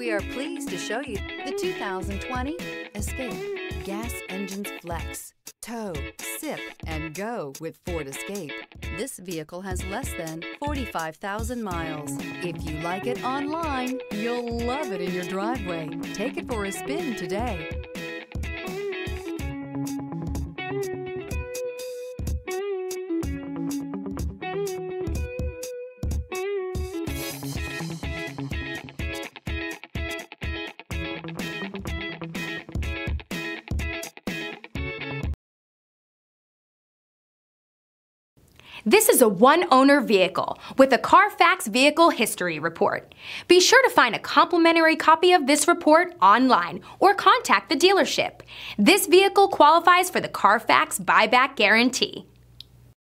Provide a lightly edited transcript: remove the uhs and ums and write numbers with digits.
We are pleased to show you the 2020 Escape. Gas engines flex, tow, sip, and go with Ford Escape. This vehicle has less than 45,000 miles. If you like it online, you'll love it in your driveway. Take it for a spin today. This is a one-owner vehicle with a Carfax Vehicle History Report. Be sure to find a complimentary copy of this report online or contact the dealership. This vehicle qualifies for the Carfax Buyback Guarantee.